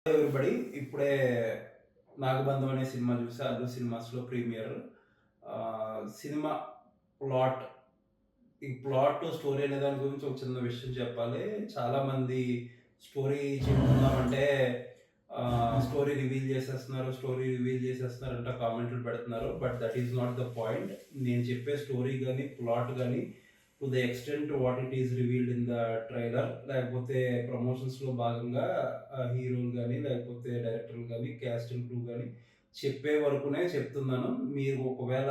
Everybody ఇప్పుడే 'నాగబంధం' అనే cinema చూసా. అల్లు సినిమాస్‌లో ప్రీమియర్. సినిమా ప్లాట్ ఈ ప్లాట్ స్టోరీ అనే దాని గురించి ఒక చిన్న విషయం చెప్పాలి. చాలామంది స్టోరీ చెప్పుకుందామంటే స్టోరీ రివీల్ చేసేస్తున్నారు, స్టోరీ రివీల్ చేసేస్తున్నారంట కామెంట్లు పెడుతున్నారు. But that is not the point. నేను చెప్పే స్టోరీ గాని, ప్లాట్ గాని to the extent what it is revealed in the trailer లేకపోతే ప్రమోషన్స్‌లో భాగంగా హీరోలు గాని, లేకపోతే డైరెక్టర్లు గాని, క్యాస్ట్ అండ్ క్రూ గాని చెప్పే వరకునే చెప్తున్నాను. మీరు ఒకవేళ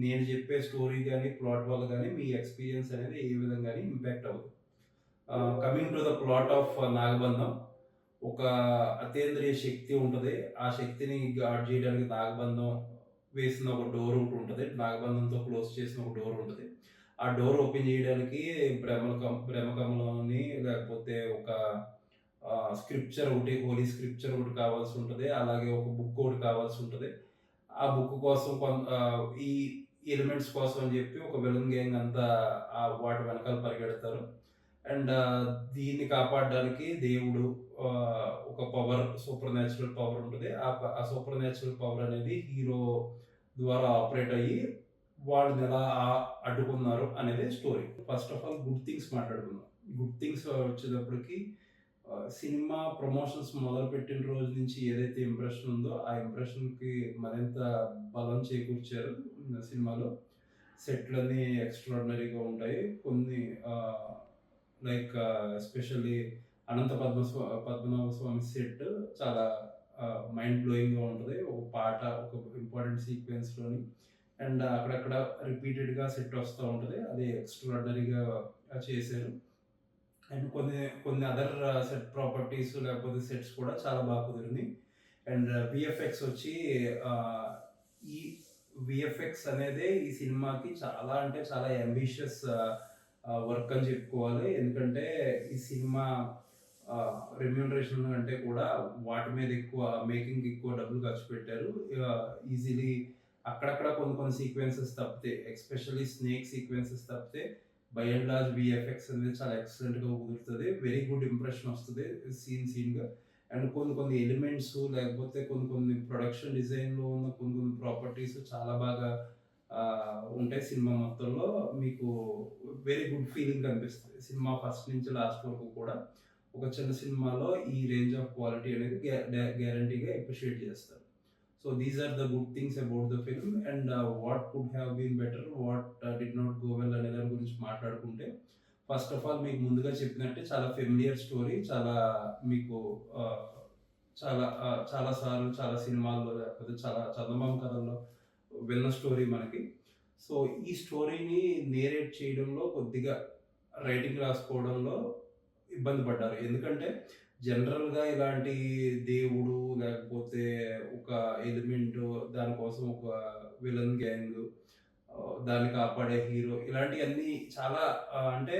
నేను చెప్పే స్టోరీ గాని, ప్లాట్ వల్ల గాని మీ ఎక్స్‌పీరియన్స్ అనేది ఏ విధంగాని ఇంపాక్ట్ అవ్వదు. Coming to the plot of 'Nagabandham'. ఒక అతీంద్రియ శక్తి ఉంటది. ఆ శక్తిని గాడ్ జేయడానికి నాగబంధం వేసిన ఒక డోర్ ఒకటుంటది. నాగబంధంతో క్లోజ్ చేసిన ఒక డోర్ ఉంటది. ఆ డోర్ ఓపెన్ జేయడానికి బ్రహ్మకమలంని లేకపోతే ఒక స్క్రిప్చర్ ఒకటి, హోలీ స్క్రిప్చర్ ఒకటి కావాల్సుంటది. అలాగే ఒక బుక్ ఒకటి కావాల్సుంటది. ఆ బుక్ కోసం ఈ ఎలిమెంట్స్ కోసం అని జెప్పి ఒక విలన్ గ్యాంగ్ అంతా వాటి వెనకాల పరిగెడతారు. అండ్ దీన్ని కాపాడడానికి దేవుడు ఒక పవర్, సూపర్ న్యాచురల్ పవర్ ఉంటది. ఆ సూపర్ న్యాచురల్ పవర్ అనేది హీరో ద్వారా ఆపరేట్ అయ్యి వాళ్ళనెలా అడ్డుకున్నారు అనేది story. First of all good things మాట్లాడుకుందాం. గుడ్ థింగ్స్ వచ్చేటప్పటికి సినిమా ప్రమోషన్స్ మొదలుపెట్టిన రోజు నుంచి ఏదైతే ఇంప్రెషన్ ఉందో, ఆ ఇంప్రెషన్‌కి మరింత బలం చేకూర్చారు సినిమాలో. సెట్‌లన్నీ ఎక్స్‌ట్రార్డినరీగా ఉంటాయి. కొన్ని లైక్ ఎస్పెషల్లీ పద్మనాభ స్వామి సెట్ చాలా మైండ్ బ్లోయింగ్‌గా ఉంటది. ఒక పాట, ఒక ఇంపార్టెంట్ సీక్వెన్స్‌లోని అండ్ అక్కడక్కడ రిపీటెడ్‌గా సెట్ వస్తా ఉంటది. అది ఎక్స్‌ట్రార్డినరీగా చేశారు. అండ్ కొన్ని కొన్ని అదర్ సెట్ ప్రాపర్టీస్ లేకపోతే సెట్స్ కూడా చాలా బాగా కుదిరినాయి. అండ్ వీఎఫ్ఎక్స్ వచ్చి ఈ వీఎఫ్ఎక్స్ అనేదే ఈ సినిమాకి చాలా అంటే చాలా అంబిషియస్ వర్క్ అని చెప్పుకోవాలి. ఎందుకంటే ఈ సినిమా రెమ్యూనరేషన్ అంటే కూడా వాటి మీద ఎక్కువ మేకింగ్‌కి ఎక్కువ డబ్బులు ఖర్చు పెట్టారు. ఈజీలీ అక్కడక్కడ కొన్ని కొన్ని సీక్వెన్సెస్ తప్పితే ఎస్పెషల్లీ స్నేక్ సీక్వెన్సెస్ తప్పితే బై అండ్ లార్జ్ వీఎఫ్ఎక్స్ అనేది చాలా ఎక్సలెంట్‌గా కుదురుతది. వెరీ గుడ్ ఇంప్రెషన్ వస్తది సీన్‌గా. అండ్ కొన్ని కొన్ని ఎలిమెంట్స్ లేకపోతే కొన్ని కొన్ని ప్రొడక్షన్ డిజైన్‌లో ఉన్న కొన్ని కొన్ని ప్రాపర్టీస్ చాలా బాగా ఉంటాయి సినిమా మొత్తంలో. మీకు వెరీ గుడ్ ఫీలింగ్ కనిపిస్తది. సినిమా ఫస్ట్ నుంచి లాస్ట్ వరకు కూడా ఒక చిన్న సినిమాలో ఈ రేంజ్ ఆఫ్ క్వాలిటీ అనేది గ్యారంటీగా అప్రిషియేట్ చేస్తారు. So these are the good things about the film and what could have been better, what did not go well అనే దాని గురించి మాట్లాడుకుంటే ఫస్ట్ ఆఫ్ ఆల్ మీకు ముందుగా చెప్పినట్టే చాలా ఫెమిలియర్ స్టోరీ. చాలా మీకు చాలా సార్లు చాలా సినిమాల్లో లేకపోతే చాలా చందమామ కథల్లో విన్న స్టోరీ మనకి. సో ఈ స్టోరీని నేరేట్ చేయడంలో కొద్దిగా రైటింగ్ రాసుకోవడంలో ఇబ్బంది పడ్డారు. ఎందుకంటే జనరల్‌గా ఇలాంటి దేవుడు లేకపోతే ఒక ఎలిమెంట్ దానికోసం ఒక విలన్ గ్యాంగ్ దాన్ని కాపాడే హీరో ఇలాంటియన్నీ చాలా అంటే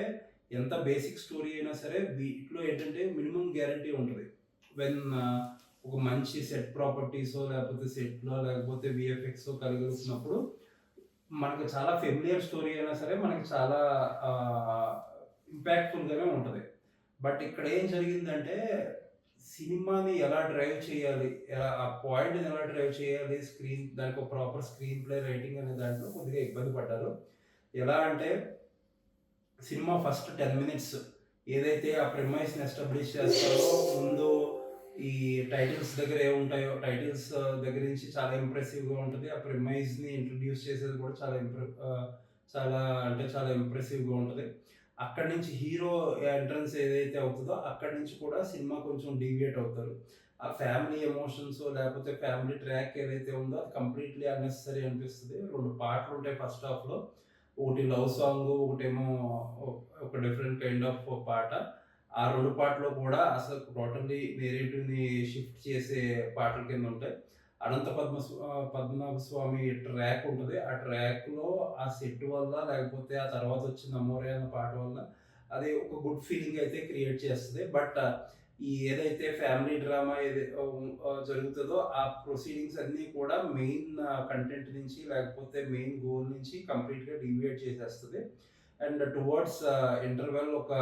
ఎంత బేసిక్ స్టోరీ అయినా సరే వీటిలో ఏంటంటే మినిమమ్ గ్యారంటీ ఉంటది. వెన్ ఒక మంచి సెట్ ప్రాపర్టీసో లేకపోతే సెట్‌లో లేకపోతే వీఎఫ్ఎక్సో కలిగొచ్చినప్పుడు మనకు చాలా ఫెమిలియర్ స్టోరీ అయినా సరే మనకి చాలా ఇంపాక్ట్‌ఫుల్‌గానే ఉంటది. బట్ ఇక్కడ ఏం జరిగిందంటే సినిమాని ఎలా డ్రైవ్ చేయాలి? ఆ పాయింట్‌ని ఎలా డ్రైవ్ చేయాలి? దానికి ఒక ప్రాపర్ స్క్రీన్ ప్లే రైటింగ్ అనే దాంట్లో కొద్దిగా ఇబ్బంది పడ్డారు. ఎలా అంటే సినిమా ఫస్ట్ 10 మినిట్స్ ఏదైతే ఆ ప్రిమైస్‌ని ఎస్టాబ్లిష్ చేస్తారో ముందు ఈ టైటిల్స్ దగ్గర ఏముంటాయో టైటిల్స్ దగ్గర నుంచి చాలా ఇంప్రెసివ్‌గా ఉంటది. ఆ ప్రిమైస్‌ని ఇంట్రొడ్యూస్ చేసేది కూడా చాలా అంటే చాలా ఇంప్రెసివ్‌గా ఉంటది. అక్కడి నుంచి హీరో ఎంట్రన్స్ ఏదైతే అవుతదో అక్కడి నుంచి కూడా సినిమా కొంచెం డీవియేట్ అవుతారు. ఆ ఫ్యామిలీ ఎమోషన్స్ లేకపోతే ఫ్యామిలీ ట్రాక్ ఏదైతే ఉందో అది కంప్లీట్‌లీ అన్నెసెసరీ అనిపిస్తది. 2 పాటలుంటాయి ఫస్ట్ హాఫ్‌లో. ఒకటి లవ్ సాంగ్, ఒకటేమో ఒక డిఫరెంట్ కైండ్ ఆఫ్ పాట. ఆ 2 పాటలు కూడా అసలు టోటల్లీ నేరేటివ్‌ని షిఫ్ట్ చేసే పాటల కింద ఉంటాయి. పద్మనాభ స్వామి ట్రాక్ ఉంటది. ఆ ట్రాక్‌లో ఆ సెట్ వల్ల లేకపోతే ఆ తర్వాత వచ్చిన 'అమోరే' అన్న పాట వల్ల అది ఒక గుడ్ ఫీలింగ్ అయితే క్రియేట్ చేస్తది. బట్ ఈ ఏదైతే ఫ్యామిలీ డ్రామా జరుగుతదో ఆ ప్రొసీడింగ్స్ అన్నీ కూడా మెయిన్ కంటెంట్ నుంచి లేకపోతే మెయిన్ గోల్ నుంచి కంప్లీట్‌గా డీవియేట్ చేసేస్తది. అండ్ టువర్డ్స్ ఇంటర్వెల్ ఒక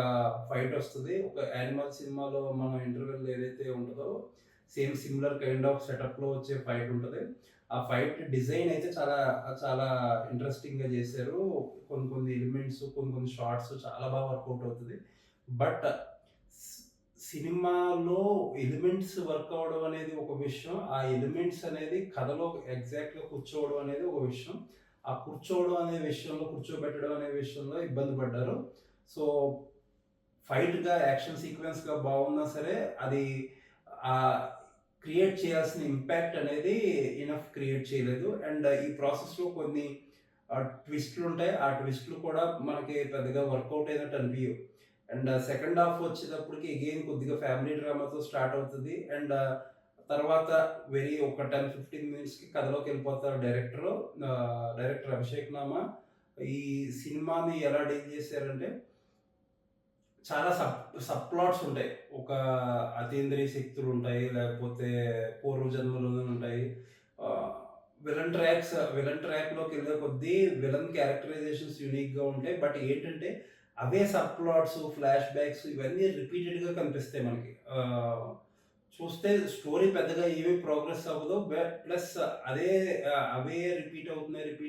ఫైట్ వస్తది. ఒక యానిమల్ సినిమాలో మనం ఇంటర్వెల్ ఏదైతే ఉంటదో సేమ్ సిమిలర్ కైండ్ ఆఫ్ సెటప్‌లో వచ్చే ఫైట్ ఉంటది. ఆ ఫైట్ డిజైన్ అయితే చాలా చాలా ఇంట్రెస్టింగ్‌గా చేశారు. కొన్ని కొన్ని ఎలిమెంట్స్, కొన్ని కొన్ని షాట్స్ చాలా బాగా వర్కౌట్ అవుతది. బట్ సి సినిమాలో ఎలిమెంట్స్ వర్క్ అవ్వడం అనేది ఒక విషయం. ఆ ఎలిమెంట్స్ అనేది కథలో ఎగ్జాక్ట్‌గా కూర్చోవడం అనేది ఒక విషయం. ఆ కూర్చోవడం అనే విషయంలో, కూర్చోబెట్టడం అనే విషయంలో ఇబ్బంది పడ్డారు. సో, ఫైట్‌గా, యాక్షన్ సీక్వెన్స్‌గా బాగున్నా సరే, అది ఆహ్, క్రియేట్ చేయాల్సిన ఇంపాక్ట్ అనేది ఇనఫ్ క్రియేట్ చేయలేదు. అండ్ ఈ ప్రాసెస్‌లో కొన్ని ట్విస్ట్‌లుంటాయి. ఆ ట్విస్ట్‌లు కూడా మనకి పెద్దగా వర్కౌట్ అయినట్టు అనిపియవు. అండ్ సెకండ్ హాఫ్ వచ్చేటప్పటికి అగైన్ కొద్దిగా ఫ్యామిలీ డ్రామాతో స్టార్ట్ అవుతది. అండ్ తర్వాత ఒక 10, 15 మినిట్స్‌కి కథలోకెళ్ళిపోతారు డైరెక్టరు. డైరెక్టర్ అభిషేక్ నామా ఈ సినిమాని ఎలా డీల్ చేశారంటే చాలా సబ్ ప్లాట్స్ ఉంటాయి. ఒక అతీంద్రియ శక్తులుంటాయి. లేకపోతే పూర్వ జన్మలోనుంటాయి. ఆహ్, విలన్ ట్రాక్‌లోకెళ్ళే కొద్దీ విలన్ క్యారెక్టరైజేషన్స్ యూనిక్‌గా ఉంటాయి. బట్ ఏంటంటే అవే సబ్ ప్లాట్స్, ఫ్లాష్ బ్యాక్స్ ఇవన్నీ రిపీటెడ్‌గా కనిపిస్తాయి మనకి. చూస్తే స్టోరీ పెద్దగా ఏమి ప్రోగ్రెస్ అవ్వదు. ప్లస్ అదే అవే రిపీట్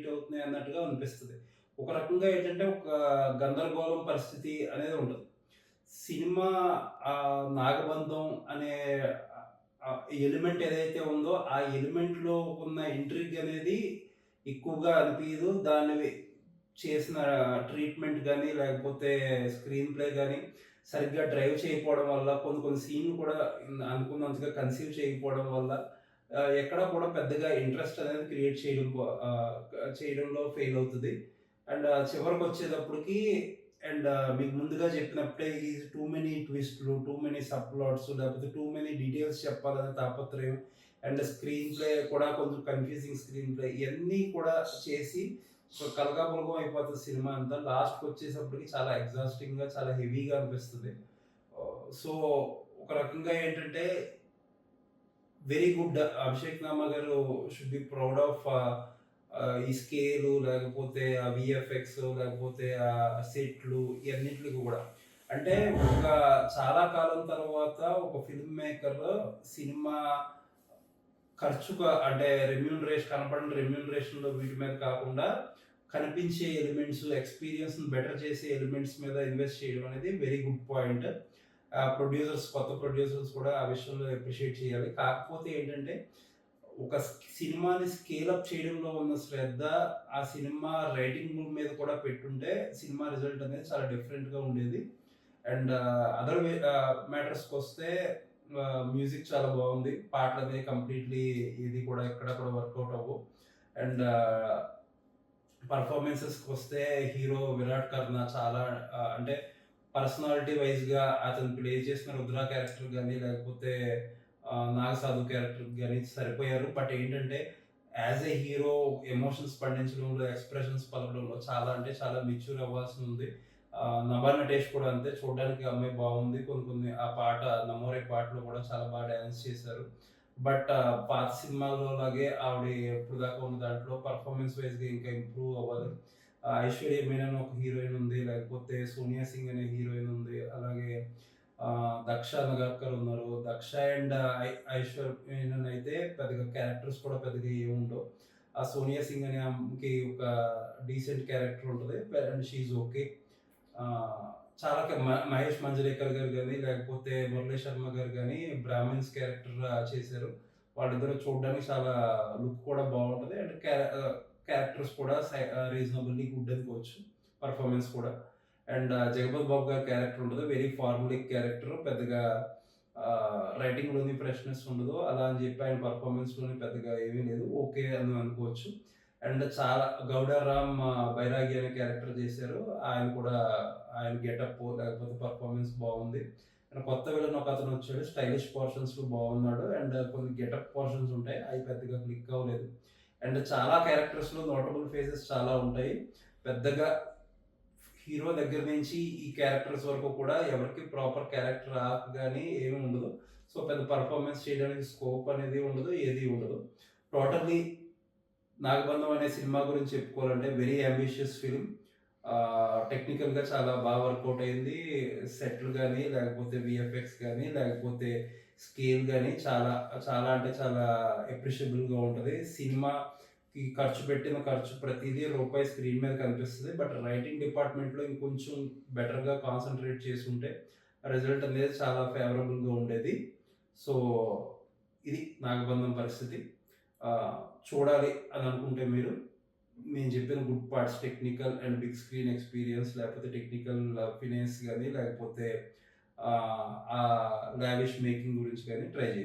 అవుతున్నాయి అన్నట్టుగా అనిపిస్తది. ఒక రకంగా ఏంటంటే ఒక గందరగోళం పరిస్థితి అనేది ఉంటది. సినిమా 'నాగబంధం' అనే ఎలిమెంట్ ఏదైతే ఉందో, ఆ ఎలిమెంట్‌లో ఉన్న ఇంట్రిగ్ అనేది ఎక్కువగా అనిపియదు. దాన్ని చేసిన ట్రీట్‌మెంట్ గాని, లేకపోతే స్క్రీన్ ప్లే గాని, సరిగ్గా డ్రైవ్ చేయకపోవడం వల్ల, కొన్ని కొన్ని సీన్‌లు కూడా అనుకున్నంతగా కన్సీవ్ చేయకపోవడం వల్ల, ఎక్కడ కూడా పెద్దగా ఇంట్రెస్ట్ అనేది క్రియేట్ చేయడంలో ఫెయిల్ అవుతది. అండ్ చివరికొచ్చేటప్పటికి మీకు ముందుగా చెప్పినప్పుడే ఈ టూ మెనీ ట్విస్ట్‌లు, టూ మెనీ సబ్ ప్లాట్స్ లేకపోతే టూ మెనీ డీటెయిల్స్ చెప్పాలనే తాపత్రయం అండ్ స్క్రీన్ ప్లే కూడా కొంచెం కన్‌ఫ్యూజింగ్ స్క్రీన్ ప్లే ఇయన్నీ కూడా చేసి కలగాపులగం అయిపోతది సినిమా అంతా. లాస్ట్‌కొచ్చేసప్పటికి చాలా ఎగ్జాస్టింగ్‌గా, చాలా హెవీగా అనిపిస్తది. సో, ఒక రకంగా ఏంటంటే వెరీ గుడ్. 'అభిషేక్ నామా' గారు షుడ్ బి ప్రౌడ్ ఆఫ్ ఈ స్కేలు లేకపోతే ఆ వీఎఫ్ఎక్స్ లేకపోతే ఆ సెట్లు ఇయన్నిట్లికి గూడా. అంటే ఒక చాలా కాలం తర్వాత ఒక ఫిల్మ్ మేకర్ సినిమా అంటే కనపడని రెమ్యూనరేషన్‌లో వీటి మీద కాకుండా కనిపించే ఎలిమెంట్స్, ఎక్స్‌పీరియన్స్‌ని బెటర్ చేసే ఎలిమెంట్స్ మీద ఇన్వెస్ట్ చేయడం అనేది వెరీ గుడ్ పాయింట్. కొత్త ప్రొడ్యూసర్స్ కూడా ఆ విషయంలో అప్రిషియేట్ చేయాలి. కాకపోతే ఏంటంటే, ఒక సినిమాని స్కేల్ అప్ చేయడంలో ఉన్న శ్రద్ధ, ఆ సినిమా రైటింగ్ మీద కూడా పెట్టుంటే, సినిమా రిజల్ట్ అనేది చాలా డిఫరెంట్‌గా ఉండేది. అండ్ అదర్ మ్యాటర్స్‌కొస్తే మ్యూజిక్ చాలా బావుంది. పాటలనేవి కంప్లీట్‌లీ ఇది కూడా ఎక్కడ కూడా వర్కౌట్ అవ్వవు. అండ్ పెర్ఫార్మన్సెస్‌కొస్తే హీరో 'విరాట్ కర్ణ' చాలా అంటే పర్సనాలిటీ వైస్‌గా అతను ప్లే చేసిన 'రుద్ర' క్యారెక్టర్ గాని, లేకపోతే 'నాగసాధు' క్యారెక్టర్ గాని సరిపోయారు. బట్ ఏంటంటే, యాస్ ఎ హీరో ఎమోషన్స్ పండించడంలో, ఎక్స్‌ప్రెషన్స్ పలకడంలో చాలా అంటే చాలా మెచ్యూర్ అవ్వాల్సిందుంది. 'నభా నటేష్' కూడా అంతే. చూడడానికి ఆ అమ్మాయి బావుంది. కొన్ని కొన్ని ఆ పాట 'నమోరే' పాటలో కూడా చాలా బాగా డాన్స్ చేశారు. బట్ పాత సినిమాల్లో లాగే ఆవిడ ఇప్పటిదాకా ఉన్న దాంట్లో పెర్ఫార్మన్స్ వైస్‌గా ఇంకా ఇంప్రూవ్ అవ్వాలి. 'ఐశ్వర్య మీనన్' అని ఒక హీరోయిన్ ఉంది. లేకపోతే 'సోనియా సింగ్' అనే హీరోయిన్ ఉంది. అలాగే 'దక్ష నగర్కర్' ఉన్నారు. 'దక్ష' అండ్ ఐశ్వర్య మీనన్ అయితే పెద్దగా క్యారెక్టర్స్ కూడా పెద్దగా ఏముండవు. ఆ 'సోనియా సింగ్' అనే ఆమెకి ఒక డీసెంట్ క్యారెక్టర్ ఉంటది. And she is okay. ఆహ్, చాలా క మ మహేష్ మంజ్రేకర్ గారు గాని, లేకపోతే మురళీ శర్మ గారు గాని బ్రాహ్మిన్స్ క్యారెక్టర్ చేశారు. వాళ్ళిద్దరూ చూడడానికి చాలా లుక్ కూడా బావుంటది. అండ్ క్యారెక్టర్స్ కూడా రీజనబుల్లీ గుడ్ అనుకోవచ్చు. పెర్ఫార్మన్స్ కూడా. అండ్ 'జగపతి బాబు' గారి క్యారెక్టర్ ఉంటది. Very formulaic character. పెద్దగా రైటింగ్‌లోని ఫ్రెష్‌నెస్ ఉండదు. అలా అని చెప్పి ఆయన పెర్ఫార్మన్స్‌లోని పెద్దగా ఏమీ లేదు. ఓకే అని అనుకోవచ్చు. అండ్ చాలా 'గౌడ రామ్' బైరాగి అనే క్యారెక్టర్ చేశారు. ఆయన గెటప్పు లేకపోతే పెర్ఫార్మన్స్ బావుంది. అండ్ కొత్త విలన్ ఒకతనొచ్చాడు. స్టైలిష్ పోర్షన్స్‌లో బాగున్నాడు. అండ్ కొన్ని గెటప్ పోర్షన్స్ ఉంటాయి. అయి పెద్దగా క్లిక్ అవ్వలేదు. అండ్ చాలా క్యారెక్టర్స్‌లో నోటబుల్ ఫేసెస్ చాలా ఉంటాయి. పెద్దగా హీరో దగ్గర నుంచి ఈ క్యారెక్టర్స్ వరకు కూడా ఎవరికీ ప్రాపర్ క్యారెక్టర్ ఆర్క్ గాని ఏమి ఉండదు. సో, పెద్ద పెర్ఫార్మన్స్ చేయడానికి స్కోప్ అనేది ఉండదు. ఏది ఉండదు. టోటల్లీ 'నాగబంధం' అనే సినిమా గురించి చెప్పుకోవాలంటే వెరీ యాంబిషియస్ ఫిల్మ్. టెక్నికల్‌గా చాలా బాగా వర్కౌట్ అయింది. సెట్‌లు గాని, లేకపోతే వీఎఫ్ఎక్స్ గాని, లేకపోతే స్కేల్ గాని చాలా, చాలా అంటే చాలా అప్రిషియబుల్‌గా ఉంటది. సినిమాకి ఖర్చు పెట్టిన ఖర్చు ప్రతీదీ రూపాయి స్క్రీన్ మీద కనిపిస్తది. బట్ రైటింగ్ డిపార్ట్‌మెంట్‌లో ఇంకొంచెం బెటర్‌గా కాన్సంట్రేట్ చేసుంటే రిజల్ట్ అనేది చాలా ఫేవరబుల్‌గా ఉండేది. సో, ఇది నాగబంధం పరిస్థితి. చూడాలి అని అనుకుంటే మీరు నేను చెప్పిన good parts technical and big screen experience లేకపోతే టెక్నికల్ ఫినాన్స్ గాని లేకపోతే లావిష్ మేకింగ్ గురించి గాని ట్రై చేయండి.